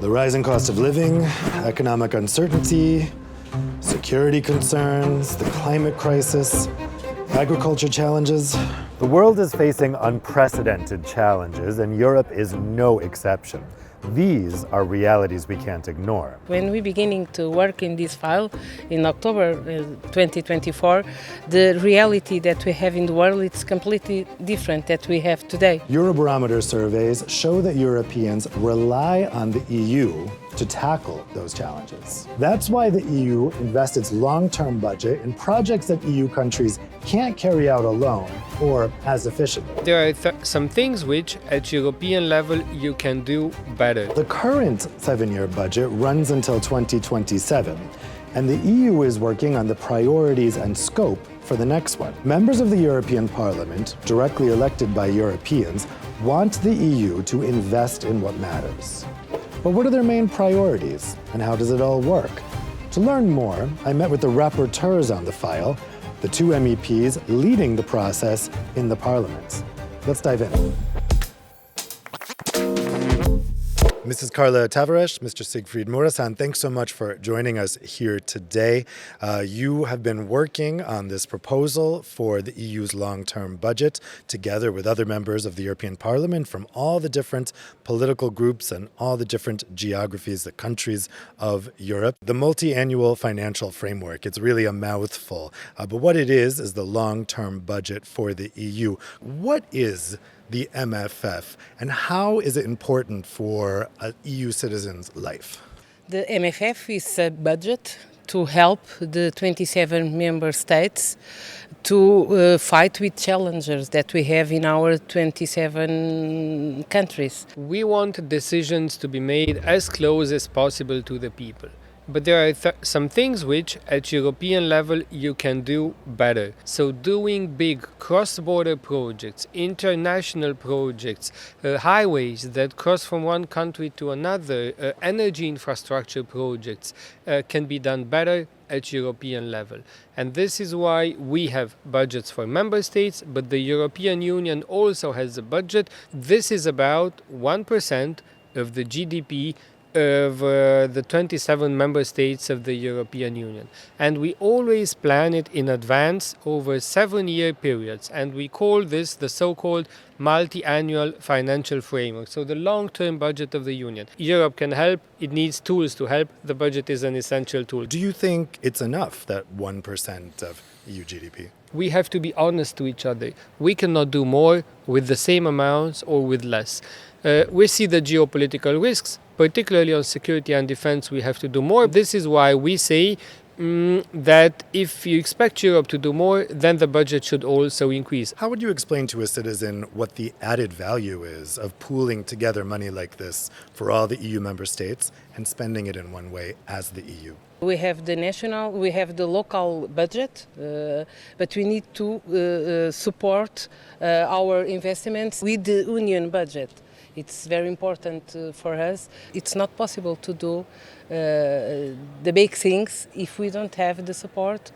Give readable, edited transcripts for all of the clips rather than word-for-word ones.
The rising cost of living, economic uncertainty, security concerns, the climate crisis, agriculture challenges. The world is facing unprecedented challenges, and Europe is no exception. These are realities we can't ignore. When we're beginning to work in this file in October 2024, the reality that we have in the world is completely different that we have today. Eurobarometer surveys show that Europeans rely on the EU to tackle those challenges. That's why the EU invests its long-term budget in projects that EU countries can't carry out alone or as efficiently. There are some things which, at European level, you can do better. The current 7-year budget runs until 2027, and the EU is working on the priorities and scope for the next one. Members of the European Parliament, directly elected by Europeans, want the EU to invest in what matters. But what are their main priorities, and how does it all work? To learn more, I met with the rapporteurs on the file, the two MEPs leading the process in the Parliament. Let's dive in. Mrs. Carla Tavares, Mr. Siegfried Mureşan, thanks so much for joining us here today. You have been working on this proposal for the EU's long-term budget together with other members of the European Parliament from all the different political groups and all the different geographies, the countries of Europe. The multi-annual financial framework, it's really a mouthful, but what it is the long-term budget for the EU. What is the MFF, and how is it important for an EU citizen's life? The MFF is a budget to help the 27 member states to fight with challenges that we have in our 27 countries. We want decisions to be made as close as possible to the people. But there are some things which, at European level, you can do better. So doing big cross-border projects, international projects, highways that cross from one country to another, energy infrastructure projects can be done better at European level. And this is why we have budgets for member states, but the European Union also has a budget. This is about 1% of the GDP of the 27 member states of the European Union. And we always plan it in advance over 7-year periods. And we call this the so-called multi-annual financial framework. So the long-term budget of the Union. Europe can help. It needs tools to help. The budget is an essential tool. Do you think it's enough, that 1% of EU GDP? We have to be honest to each other. We cannot do more with the same amounts or with less. We see the geopolitical risks, particularly on security and defense. We have to do more. This is why we say that if you expect Europe to do more, then the budget should also increase. How would you explain to a citizen what the added value is of pooling together money like this for all the EU member states and spending it in one way as the EU? We have the national, we have the local budget, but we need to support our investments with the union budget. It's very important for us. It's not possible to do the big things if we don't have the support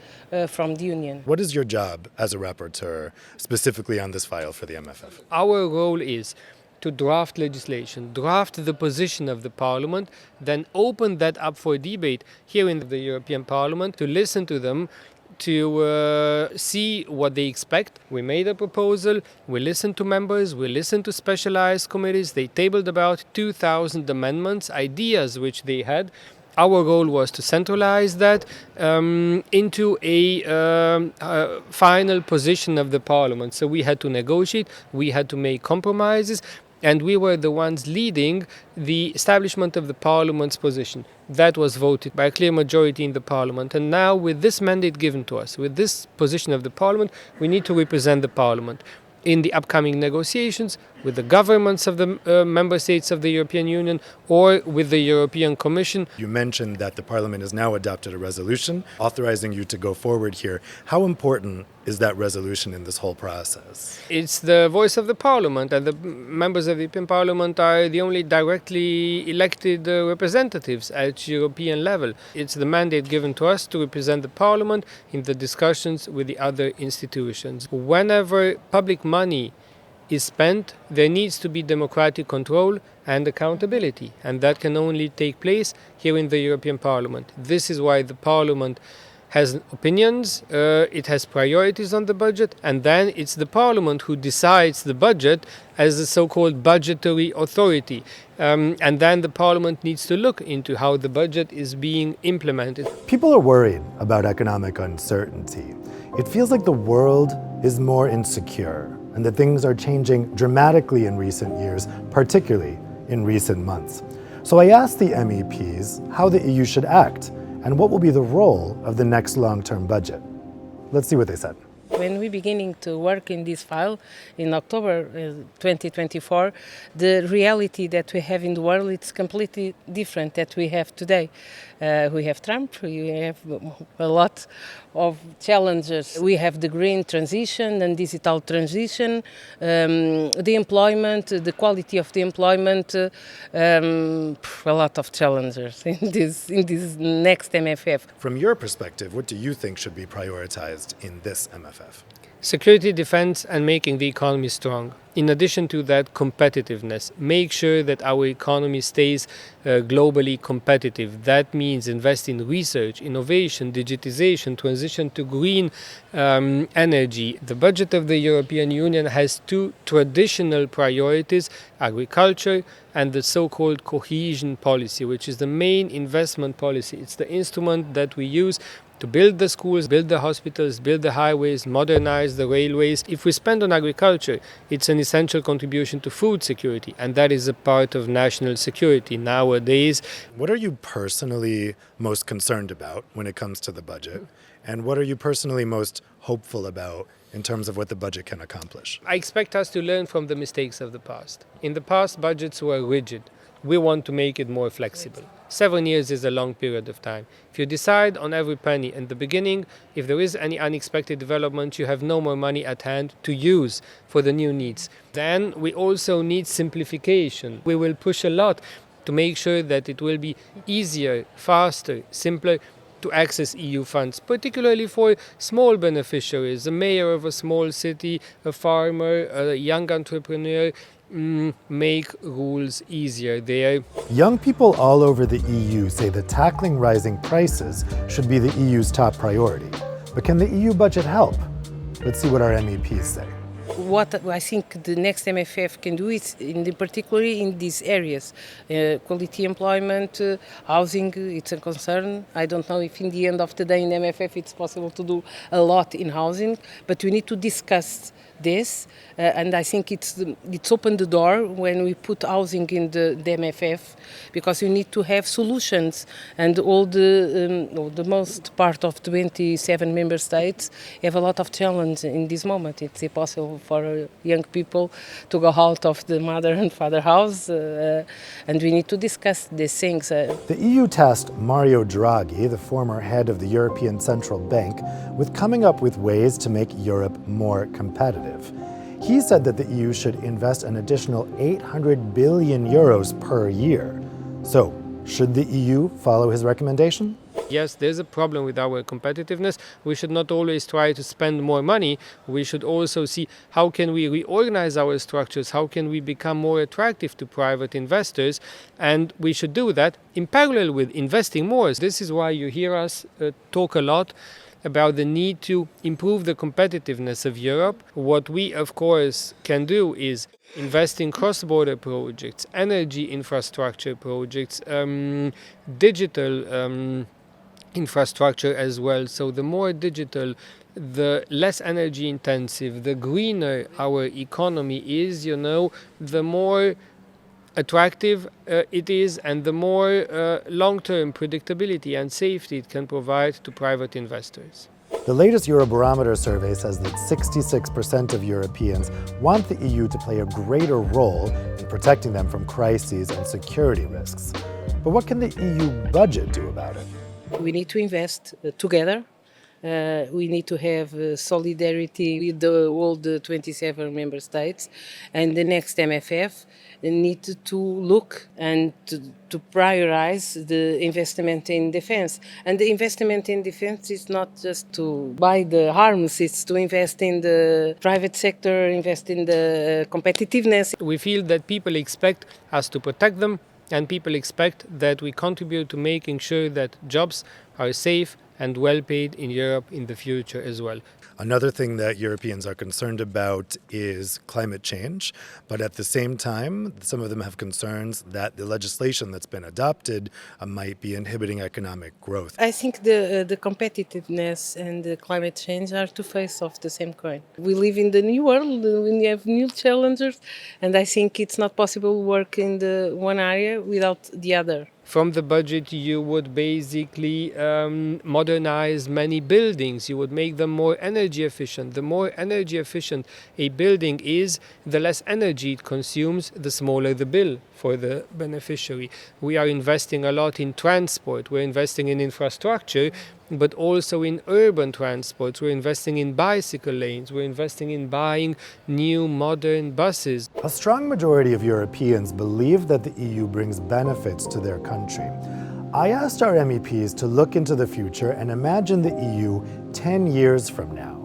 from the union. What is your job as a rapporteur, specifically on this file for the MFF? Our role is to draft legislation, draft the position of the Parliament, then open that up for debate here in the European Parliament, to listen to them, to see what they expect. We made a proposal, we listened to members, we listened to specialized committees. They tabled about 2,000 amendments, ideas which they had. Our goal was to centralize that into a final position of the Parliament. So we had to negotiate, we had to make compromises, and we were the ones leading the establishment of the Parliament's position. That was voted by a clear majority in the Parliament. And now, with this mandate given to us, with this position of the Parliament, we need to represent the Parliament in the upcoming negotiations with the governments of the member states of the European Union or with the European Commission. You mentioned that the Parliament has now adopted a resolution authorizing you to go forward here. How important is that resolution in this whole process? It's the voice of the Parliament, and the members of the European Parliament are the only directly elected representatives at European level. It's the mandate given to us to represent the Parliament in the discussions with the other institutions. Whenever public money is spent, there needs to be democratic control and accountability. And that can only take place here in the European Parliament. This is why the Parliament has opinions, it has priorities on the budget, and then it's the Parliament who decides the budget as a so-called budgetary authority. And then the Parliament needs to look into how the budget is being implemented. People are worried about economic uncertainty. It feels like the world is more insecure and that things are changing dramatically in recent years, particularly in recent months. So I asked the MEPs how the EU should act and what will be the role of the next long-term budget. Let's see what they said. When we're beginning to work in this file in October 2024, the reality that we have in the world is completely different that we have today. We have Trump, we have a lot of challenges. We have the green transition and digital transition, the employment, the quality of the employment, a lot of challenges in this next MFF. From your perspective, what do you think should be prioritized in this MFF? Security, defense, and making the economy strong. In addition to that, competitiveness. Make sure that our economy stays globally competitive. That means invest in research, innovation, digitization, transition to green energy. The budget of the European Union has two traditional priorities: agriculture and the so-called cohesion policy, which is the main investment policy. It's the instrument that we use to build the schools, build the hospitals, build the highways, modernize the railways. If we spend on agriculture, it's an essential contribution to food security, and that is a part of national security nowadays. What are you personally most concerned about when it comes to the budget? And what are you personally most hopeful about in terms of what the budget can accomplish? I expect us to learn from the mistakes of the past. In the past, budgets were rigid. We want to make it more flexible. 7 years is a long period of time. If you decide on every penny in the beginning, if there is any unexpected development, you have no more money at hand to use for the new needs. Then we also need simplification. We will push a lot to make sure that it will be easier, faster, simpler to access EU funds, particularly for small beneficiaries, a mayor of a small city, a farmer, a young entrepreneur. Make rules easier there. Young people all over the EU say that tackling rising prices should be the EU's top priority. But can the EU budget help? Let's see what our MEPs say. What I think the next MFF can do is, particularly in these areas, quality employment, housing, it's a concern. I don't know if in the end of the day in MFF it's possible to do a lot in housing, but we need to discuss this, and I think it's opened the door when we put housing in the MFF, because you need to have solutions, and all the most part of 27 member states have a lot of challenge in this moment. It's impossible for young people to go out of the mother and father house, and we need to discuss these things. The EU tasked Mario Draghi, the former head of the European Central Bank, with coming up with ways to make Europe more competitive. He said that the EU should invest an additional 800 billion euros per year. So, should the EU follow his recommendation? Yes, there's a problem with our competitiveness. We should not always try to spend more money. We should also see how can we reorganize our structures, how can we become more attractive to private investors, and we should do that in parallel with investing more. This is why you hear us talk a lot about the need to improve the competitiveness of Europe. What we, of course, can do is invest in cross-border projects, energy infrastructure projects, digital infrastructure as well. So the more digital, the less energy intensive, the greener our economy is, the more attractive it is, and the more long-term predictability and safety it can provide to private investors. The latest Eurobarometer survey says that 66% of Europeans want the EU to play a greater role in protecting them from crises and security risks. But what can the EU budget do about it? We need to invest together. We need to have solidarity with all the 27 member states, and the next MFF need to look and to prioritize the investment in defense. And the investment in defense is not just to buy the arms, it's to invest in the private sector, invest in the competitiveness. We feel that people expect us to protect them, and people expect that we contribute to making sure that jobs are safe and well paid in Europe in the future as well. Another thing that Europeans are concerned about is climate change, but at the same time, some of them have concerns that the legislation that's been adopted might be inhibiting economic growth. I think the competitiveness and the climate change are two faces of the same coin. We live in the new world, we have new challenges, and I think it's not possible to work in the one area without the other. From the budget, you would basically modernize many buildings. You would make them more energy efficient. The more energy efficient a building is, the less energy it consumes, the smaller the bill for the beneficiary. We are investing a lot in transport. We're investing in infrastructure, but also in urban transport. We're investing in bicycle lanes. We're investing in buying new modern buses. A strong majority of Europeans believe that the EU brings benefits to their country. I asked our MEPs to look into the future and imagine the EU 10 years from now.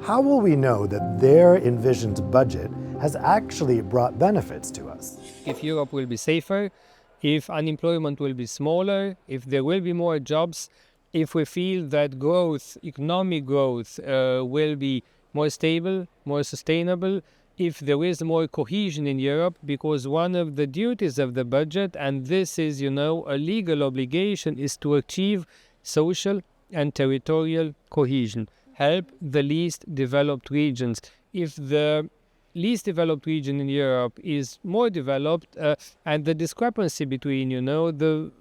How will we know that their envisioned budget has actually brought benefits to us? If Europe will be safer, if unemployment will be smaller, if there will be more jobs, if we feel that growth, economic growth, will be more stable, more sustainable, if there is more cohesion in Europe, because one of the duties of the budget, and this is, a legal obligation, is to achieve social and territorial cohesion, help the least developed regions. If the least developed region in Europe is more developed, and the discrepancy between, the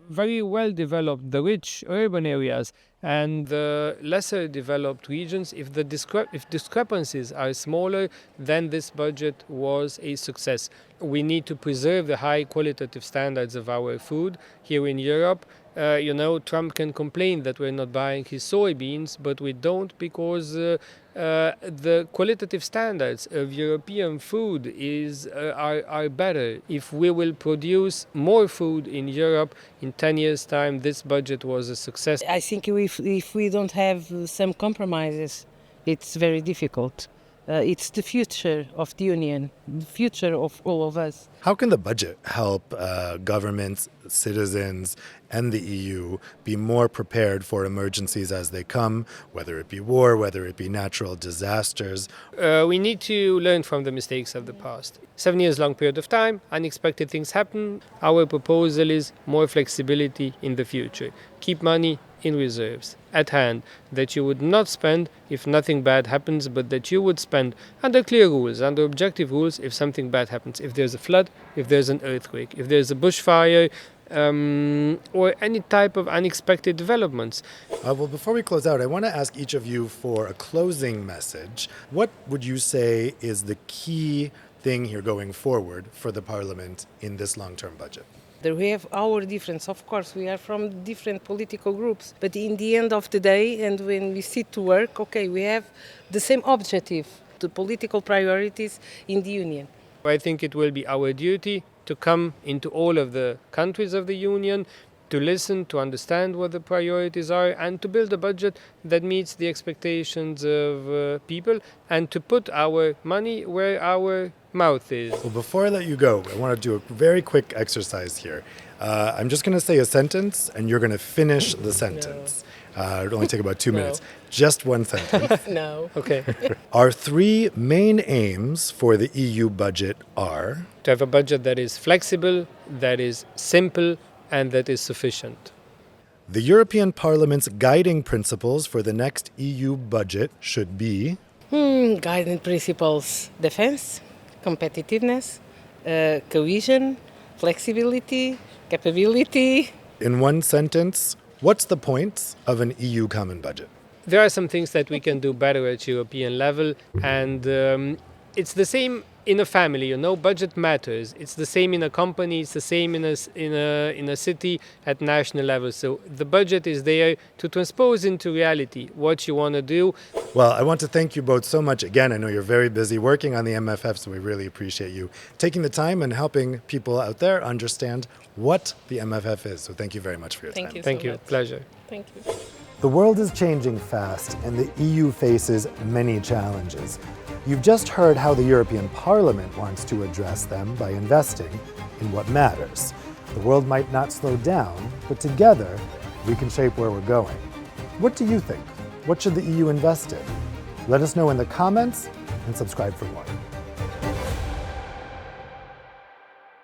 very well developed, the rich urban areas and the lesser developed regions, if discrepancies are smaller, then this budget was a success. We need to preserve the high qualitative standards of our food here in Europe. Trump can complain that we're not buying his soybeans, but we don't, because the qualitative standards of European food are better. If we will produce more food in Europe in 10 years' time, this budget was a success. I think if we don't have some compromises, it's very difficult. It's the future of the Union, the future of all of us. How can the budget help governments, citizens, and the EU be more prepared for emergencies as they come, whether it be war, whether it be natural disasters? We need to learn from the mistakes of the past. 7 years long period of time, unexpected things happen. Our proposal is more flexibility in the future. Keep money in reserves at hand, that you would not spend if nothing bad happens, but that you would spend under clear rules, under objective rules, if something bad happens. If there's a flood, if there's an earthquake, if there's a bushfire, or any type of unexpected developments. Well, before we close out, I want to ask each of you for a closing message. What would you say is the key thing here going forward for the Parliament in this long-term budget? We have our difference, of course, we are from different political groups, but in the end of the day, and when we sit to work, we have the same objective, the political priorities in the Union. I think it will be our duty to come into all of the countries of the Union, to listen, to understand what the priorities are, and to build a budget that meets the expectations of people, and to put our money where our mouth is. Well, before I let you go, I want to do a very quick exercise here. I'm just going to say a sentence, and you're going to finish the sentence. It'll only take about 2 minutes. Just one sentence. No. Okay. Our three main aims for the EU budget are? To have a budget that is flexible, that is simple, and that is sufficient. The European Parliament's guiding principles for the next EU budget should be? Guiding principles: defense, competitiveness, cohesion, flexibility, capability. In one sentence, what's the point of an EU common budget? There are some things that we can do better at European level, and it's the same in a family, you know, budget matters. It's the same in a company, it's the same in a city at national level. So the budget is there to transpose into reality what you want to do. Well, I want to thank you both so much again. I know you're very busy working on the MFF, so we really appreciate you taking the time and helping people out there understand what the MFF is. So thank you very much for your time. Thank you. Thank so you. much. Pleasure. Thank you. The world is changing fast, and the EU faces many challenges. You've just heard how the European Parliament wants to address them by investing in what matters. The world might not slow down, but together we can shape where we're going. What do you think? What should the EU invest in? Let us know in the comments and subscribe for more.